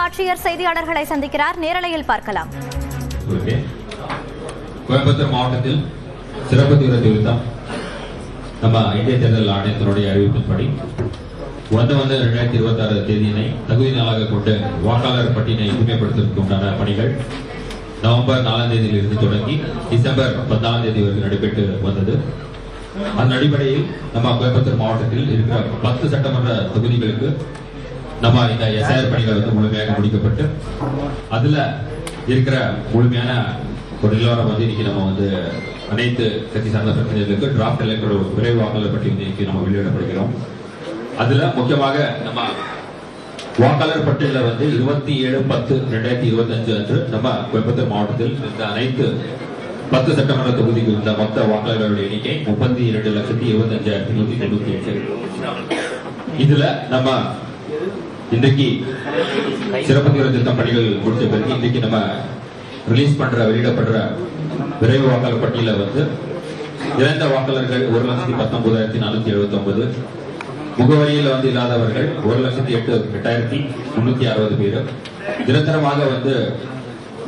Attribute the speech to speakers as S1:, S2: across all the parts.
S1: ஆட்சியர் செய்தியாளர்களை சந்திக்கிறார். நேரலையில் பார்க்கலாம்.
S2: கோயம்புத்தூர் மாவட்டத்தில் சிறப்பு தீவிர திருத்தம் நம்ம இந்திய தேர்தல் ஆணையத்தினுடைய அறிவிப்பின்படி 1/1/2026 தேதியினை தகுதி நாளாக கொண்டு வாக்காளர் பட்டியலை உரிமைப்படுத்துவதற்கு உண்டான பணிகள் நவம்பர் 4ஆம் தேதியிலிருந்து தொடங்கி டிசம்பர் 14ஆம் தேதி வரை நடைபெற்று வந்தது. அதன் அடிப்படையில் நம்ம கோயம்புத்தூர் மாவட்டத்தில் இருக்கிற 10 சட்டமன்ற தொகுதிகளுக்கு நம்ம இந்த எஸ்ஐஆர் பணிகள் முழுமையாக முடிக்கப்பட்டு அதுல இருக்கிற முழுமையான ஒரு நிலவரம் இன்னைக்கு நம்ம அனைத்து கட்சி சார்ந்த பிரச்சனைகளுக்கு டிராப்ட் எலக்டோரல் விரைவு வாக்காளர் பட்டியல் இன்னைக்கு நம்ம வெளியிடப்படுகிறோம். அதுல முக்கியமாக நம்ம வாக்காளர் பட்டியல 27/10/2025 அன்று நம்ம கோயம்புத்தூர் மாவட்டத்தில் இந்த அனைத்து 10 சட்டமன்ற தொகுதிக்கு இருந்த மொத்த வாக்காளர்களுடைய எண்ணிக்கை 32,25,198. இதுல நம்ம இன்றைக்கு சிறப்பு தீவிர திருத்தம் பணிகள் முடிச்ச பிறகு இன்றைக்கு நம்ம ரிலீஸ் பண்ற வெளியிடப்படுற விரைவு வாக்காளர் பட்டியல இறந்த வாக்காளர்கள் 1,19,479, முகவரியில் இல்லாதவர்கள் 1,08,360 பேர், நிரந்தரமாக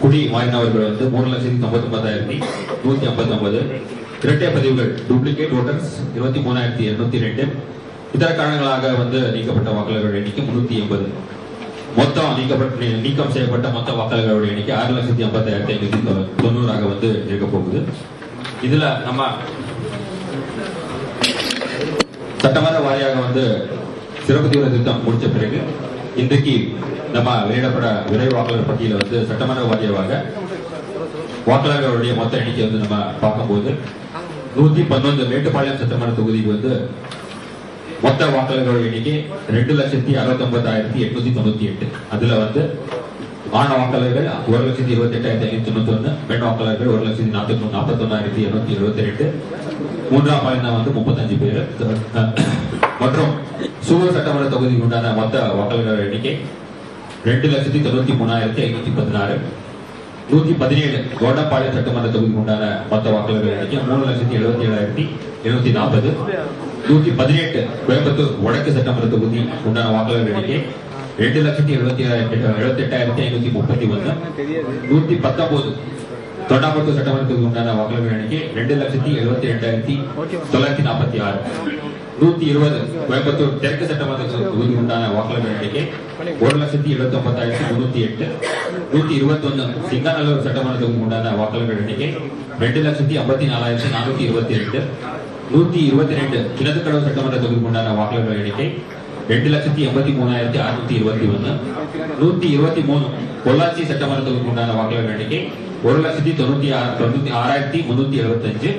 S2: குடி மாறினவர்கள் 3,99,159, இரட்டை பதிவுகள் டூப்ளிகேட் ஓட்டர்ஸ் 23,802, இதர காரணங்களாக நீக்கப்பட்ட வாக்காளர்கள் எண்ணிக்கை 380. மொத்தம் நீக்கம் செய்யப்பட்ட மொத்த வாக்காளர்களுடைய எண்ணிக்கை 6,50,590 இருக்க போகுது. இதுல நம்ம சட்டமன்ற வாரியாக சிறப்பு தீவிர திருத்தம் முடிச்ச பிறகு இன்றைக்கு நம்ம வெளியிடப்பட விரைவு வாக்காளர் பட்டியல சட்டமன்ற வாரியாக வாக்காளர்களுடைய மொத்த எண்ணிக்கை நம்ம பார்க்கும்போது 111 மேட்டுப்பாளையம் சட்டமன்ற தொகுதிக்கு மொத்த வாக்காளர்களுடைய எண்ணிக்கை 2,69,898. அதுல ஆண் வாக்காளர்கள் 1,28,591, பெண் வாக்காளர்கள் 1,41,272, மூன்றாம் பாலினம் 35 பேர் மற்றும் சூலூர் சட்டமன்ற தொகுதிக்கு உண்டான மொத்த வாக்காளர்கள் எண்ணிக்கை 2,93,516. 117 கோடம்பாளையம் சட்டமன்ற தொகுதிக்கு உண்டான மொத்த வாக்காளர்கள் எண்ணிக்கை 3,77,740. 118 கோயம்புத்தூர் வடக்கு சட்டமன்ற தொகுதி உண்டான வாக்காளர்கள் எண்ணிக்கை 2,78,531. 119 தொண்டாமுத்தூர் சட்டமன்ற தொகுதி உண்டான வாக்காளர்கள் எண்ணிக்கை 2,72,946. 120 கோயம்புத்தூர் தெற்கு சட்டமன்ற தொகுதி உண்டான வாக்காளர்கள் எண்ணிக்கை 1,79,308. 121 சிங்காநல்லூர் சட்டமன்ற தொகுதி உண்டான வாக்காளர்கள் எண்ணிக்கை 2,54,422. 122 கிணத்துக்கடவு சட்டமன்ற தொகுதிக்கு உண்டான வாக்காளர்கள் எண்ணிக்கை 2,83,621. 123 பொள்ளாச்சி சட்டமன்ற தொகுதிக்கு உண்டான வாக்காளர்கள் எண்ணிக்கை 1,96,375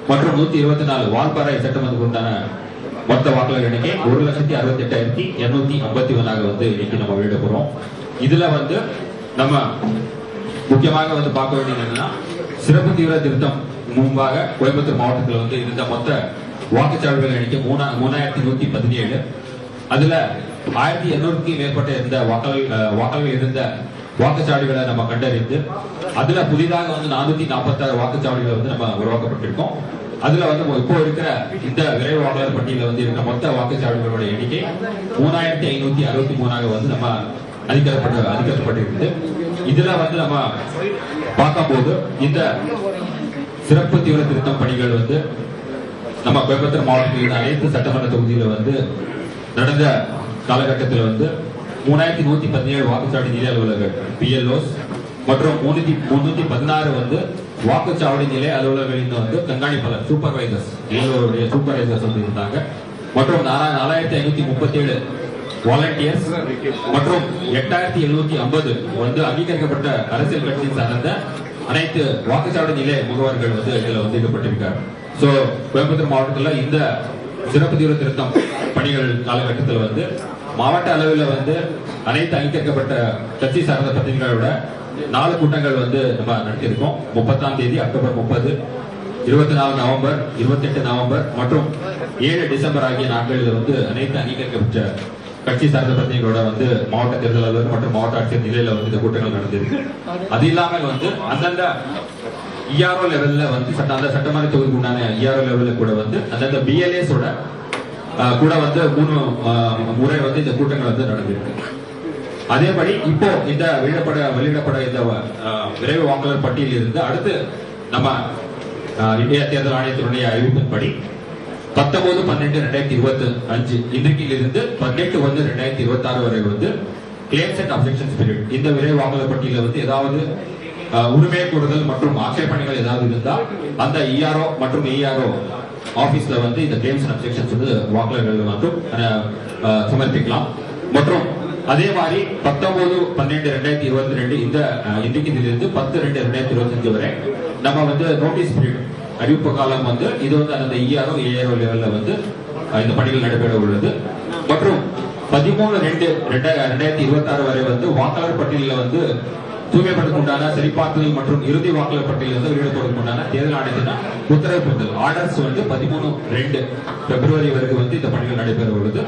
S2: மற்றும் 124 வால்பாறை சட்டமன்றத்துக்கு உண்டான மொத்த வாக்காளர் எண்ணிக்கை 1,68,251 இன்னைக்கு நம்ம வெளியிட போறோம். இதுல நம்ம முக்கியமாக பார்க்க வேண்டியது என்னன்னா, சிறப்பு தீவிர திருத்தம் முன்பாக கோயம்புத்தூர் மாவட்டத்தில் இருந்த மொத்த வாக்குச்சாவடிகள் எண்ணிக்கை 3,117. அதுல 1,800க்கு மேற்பட்ட இருந்த வாக்காளர்கள் இருந்த வாக்குச்சாவடிகளை நம்ம கண்டறிந்து அதுல புதிதாக 446 வாக்குச்சாவடிகள் நம்ம உருவாக்கப்பட்டிருக்கோம். அதுல இப்போ இருக்கிற இந்த விரைவு வாக்காளர் பட்டியல இருக்கிற மொத்த வாக்குச்சாவடிகளோட எண்ணிக்கை 3,563 நம்ம அதிகரிக்கப்பட்டிருக்கு. இதுல நம்ம பார்க்கும்போது இந்த சிறப்பு தீவிர திருத்தம் பணிகள் நம்ம கோயம்புத்தூர் மாவட்டத்தில் அனைத்து சட்டமன்ற தொகுதியில நடந்த காலகட்டத்தில் 3,117 வாக்குச்சாவடி நிலை அலுவலர்கள் பிஎல்ஓஸ் மற்றும் 316 வாக்குச்சாவடி நிலை அலுவலர்களின் கண்காணிப்பாளர் சூப்பர்வைசர்ஸ் இருந்தாங்க. மற்றும் 4,537 வாலண்டியர்ஸ் மற்றும் 8,750 அங்கீகரிக்கப்பட்ட அரசியல் கட்சியை சார்ந்த அனைத்து வாக்குச்சாவடி நிலை முகவர்கள் இதுல ஈடுபட்டிருக்காங்க. சோ கோயம்புத்தூர் மாவட்டத்தில் இந்த சிறப்பு தீவிர திருத்தம் பணிகள் காலகட்டத்தில் மாவட்ட அளவில் அனைத்து அங்கீகரிக்கப்பட்ட கட்சி சார்ந்த பிரதிநிதிகளோட 4 கூட்டங்கள் நம்ம நடத்தியிருக்கோம். 30ஆம் தேதி அக்டோபர் 30, 24 நவம்பர், 28 நவம்பர் மற்றும் 7 டிசம்பர் ஆகிய நாட்களில் அனைத்து அங்கீகரிக்கப்பட்ட கட்சி சார்ந்த பிரதிநிதிகளோட மாவட்ட தேர்தல் அலுவலர் மற்றும் மாவட்ட ஆட்சியர் நிலையில இந்த கூட்டங்கள் நடந்திருக்கு. அது இல்லாமல் அந்தந்த இஆர்ஓ லெவல்ல அந்த சட்டமன்ற தொகுதிக்கு உண்டான இஆர்ஓ லெவல்ல கூட அந்தந்த பிஎல்ஏஸோட கூட 3 முறை இந்த கூட்டங்கள் நடந்திருக்கு. அதேபடி இப்போ இந்த வெளியிடப்பட இந்த விரைவு வாக்காளர் பட்டியலில் இருந்து அடுத்து நம்ம இந்திய தேர்தல் ஆணையத்தினுடைய அறிவிப்பின்படி 19/12/2025 இன்றைக்கிலிருந்து 18/1/2026 வரை வந்து கிளைம்ஸ் அண்ட் அப்ஜெக்ஷன்ஸ் பீரியட். இந்த விரைவு வாக்காளர் பட்டியலில் வந்து ஏதாவது உரிமை கோருதல் மற்றும் ஆட்சேபனைகள் ஏதாவது இருந்தால் அந்த இஆர்ஓ மற்றும் இஆர்ஓ ஆபீஸ்ல வந்து இந்த கிளைம்ஸ் அண்ட் அப்ஜெக்ஷன்ஸ் வந்து வாக்காளர்கள் மட்டும் சமர்ப்பிக்கலாம். மற்றும் அதே மாதிரி 19/12/2022 இந்த இன்றைக்கிலிருந்து 10/2/2025 வரை நம்ம வந்து நோட்டீஸ் பீரியட் அறிவிப்பு காலம் வந்து இது வந்து அந்த இஆர்ஓ ஏஆர்ஓ லெவல்ல வந்து இந்த பணிகள் நடைபெற உள்ளது. மற்றும் 13/2/2026 வரை வந்து வாக்காளர் பட்டியலில் வந்து தூய்மைப்படுத்த உண்டான சரிபார்த்தல் மற்றும் இறுதி வாக்காளர் பட்டியலில் வந்து வெளியிடப்படுவதற்கு உண்டான தேர்தல் ஆணையத்தின் உத்தரவு ஆர்டர்ஸ் வந்து 13/2 பிப்ரவரி வரைக்கும் வந்து இந்த பணிகள் நடைபெற உள்ளது.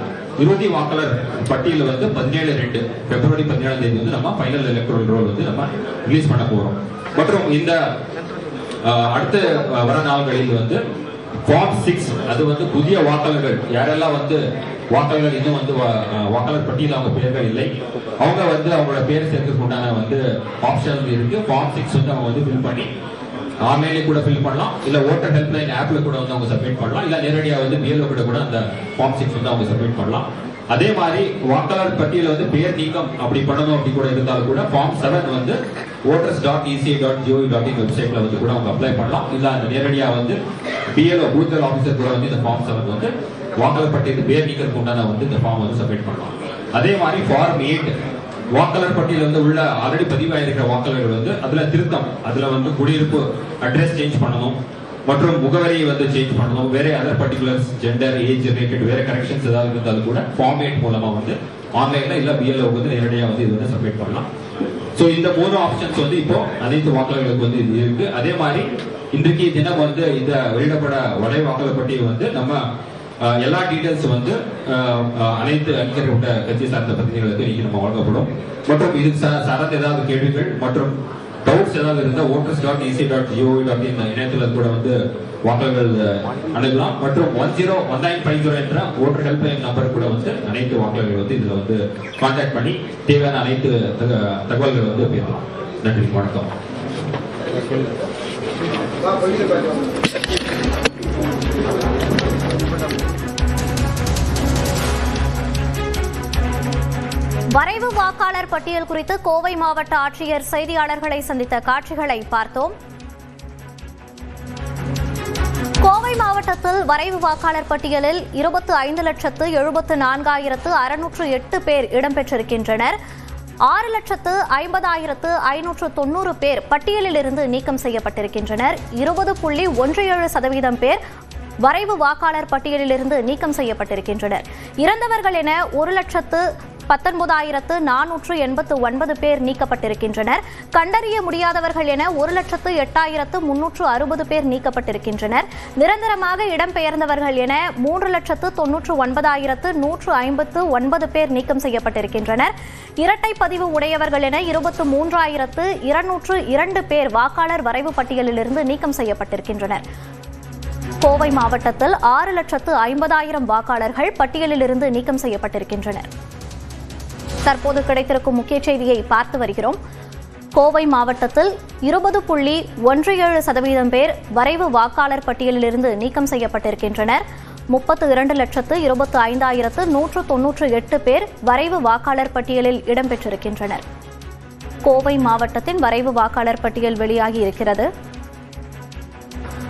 S2: இறுதி வாக்காளர் பட்டியலில் வந்து 17/2 பிப்ரவரி 17ஆம் தேதி வந்து நம்ம ஃபைனல் எலக்ட்ரல் ரோல் வந்து நம்ம ரிலீஸ் பண்ண போறோம். மற்றும் இந்த அடுத்த வர நாள்களில் வந்து ஃபார்ம் 6 அது வந்து புதிய வாக்காளர்கள் யாரெல்லாம் வந்து வாக்காளர்கள் இன்னும் வந்து வாக்காளர் பட்டியலில் அவங்க பேர்கள் இல்லை, அவங்க வந்து அவங்களோட பேர் சேர்க்கறதுக்கு உண்டான வந்து ஆப்ஷன் இருக்கு. ஃபார்ம் 6 வந்து அவங்க வந்து ஃபில் பண்ணி ஆன்லைன்ல கூட ஃபில் பண்ணலாம், இல்ல ஓட்டர் ஹெல்ப்லைன் ஆப்ல கூட வந்து அவங்க சப்மிட் பண்ணலாம், இல்ல நேரடியாக வந்து பிஎல்ஓ கூட அந்த ஃபார்ம் 6 வந்து அவங்க சப்மிட் பண்ணலாம். அதே மாதிரி வாக்காளர் பட்டியலில் வந்து பேர் நீக்கம் அப்படி பண்ணணும் அப்படி கூட இருந்தாலும் கூட ஃபார்ம் 7 வந்து voters.eci.gov.in வெப்சைட்ல வந்து கூட அவங்க அப்ளை பண்ணலாம், இல்ல அந்த நேரடியாக வந்து பிஎல்ஓ பூத் ஆபீசர் கூட வந்து இந்த ஃபார்ம் 7 வந்து வாக்காளர் பட்டியலுக்கு பேர் நீக்கிறதுக்கு உண்டான வந்து இந்த ஃபார்ம் வந்து சப்மிட் பண்ணலாம். அதே மாதிரி ஃபார்ம் 8 வாக்காளர் பட்டியல் வந்து உள்ள ஆல்ரெடி பதிவாயிருக்கிற வாக்காளர்கள் வந்து அதுல திருத்தம், அதுல வந்து குடியிருப்பு அட்ரஸ் சேஞ்ச் பண்ணணும் மற்றும் முகவரியை வந்து சேஞ்ச் பண்ணணும், வேற other particulars gender age related வேற கரெக்ஷன்ஸ் ஏதாவது இருந்தாலும் கூட ஃபார்ம் 8 மூலமா வந்து ஆன்லைன்ல இல்ல பிஎல்ஓ வந்து நேரடியாக வந்து இது வந்து சப்மிட் பண்ணலாம். சோ இந்த 3 ஆப்ஷன்ஸ் வந்து இப்போ அனைத்து வாக்காளர்களுக்கு வந்து இது இருக்கு. அதே மாதிரி இன்றைக்கு தினம் வந்து இந்த வெளியிடப்பட வலை வாக்காளர் பட்டியல் வந்து நம்ம எல்லா டீடைல்ஸ் வந்து அனைத்து அங்கீகரிக்கப்பட்ட கட்சி சார்ந்த பிரதிநிதிகளுக்கு இன்னைக்கு நம்ம வழங்கப்படும். மற்றும் இது சார்ந்த ஏதாவது கேள்விகள் மற்றும் டவுட்ஸ் ஏதாவது இருந்தால் voters.ec.gov.in இணையத்தில் கூட வந்து வாக்காளர்கள் அணுகலாம். மற்றும் 1950 என்ற ஓட்டர் ஹெல்ப்லைன் நம்பர் கூட வந்து அனைத்து வாக்காளர்கள் வந்து இதுல வந்து கான்டாக்ட் பண்ணி தேவையான அனைத்து தகவல்கள் வந்து பேசலாம். நன்றி, வணக்கம்.
S1: வரைவு வாக்காளர் பட்டியல் குறித்து கோவை மாவட்ட ஆட்சியர் செய்தியாளர்களை சந்தித்த காட்சிகளை பார்த்தோம். கோவை மாவட்டத்தில் வரைவு வாக்காளர் பட்டியலில் 25,74,608 பேர் இடம்பெற்றிருக்கின்றனர். 6,50,590 பேர் பட்டியலில் இருந்து நீக்கம் செய்யப்பட்டிருக்கின்றனர். 20.17% பேர் வரைவு வாக்காளர் பட்டியலிலிருந்து நீக்கம் செய்யப்பட்டிருக்கின்றனர். இறந்தவர்கள் என 1,19,489 பேர் நீக்கப்பட்டிருக்கின்றனர். கண்டறிய முடியாதவர்கள் என 1,08,360 பேர் நீக்கப்பட்டிருக்கின்றனர். நிரந்தரமாக இடம்பெயர்ந்தவர்கள் என 3,99,159 பேர் நீக்கம் செய்யப்பட்டிருக்கின்றனர். இரட்டை பதிவு உடையவர்கள் என 23,202 பேர் வாக்காளர் வரைவு பட்டியலிலிருந்து நீக்கம் செய்யப்பட்டிருக்கின்றனர். கோவை மாவட்டத்தில் 6,50,000 வாக்காளர்கள் பட்டியலிலிருந்து நீக்கம் செய்யப்பட்டிருக்கின்றனர். தற்போது கிடைத்திருக்கும் முக்கிய செய்தியை பார்த்து வருகிறோம். கோவை மாவட்டத்தில் 20.17% பேர் வரைவு வாக்காளர் பட்டியலிலிருந்து நீக்கம் செய்யப்பட்டிருக்கின்றனர். 32,25,198 பேர் வரைவு வாக்காளர் பட்டியலில் இடம்பெற்றிருக்கின்றனர். கோவை மாவட்டத்தின் வரைவு வாக்காளர் பட்டியல் வெளியாகி இருக்கிறது.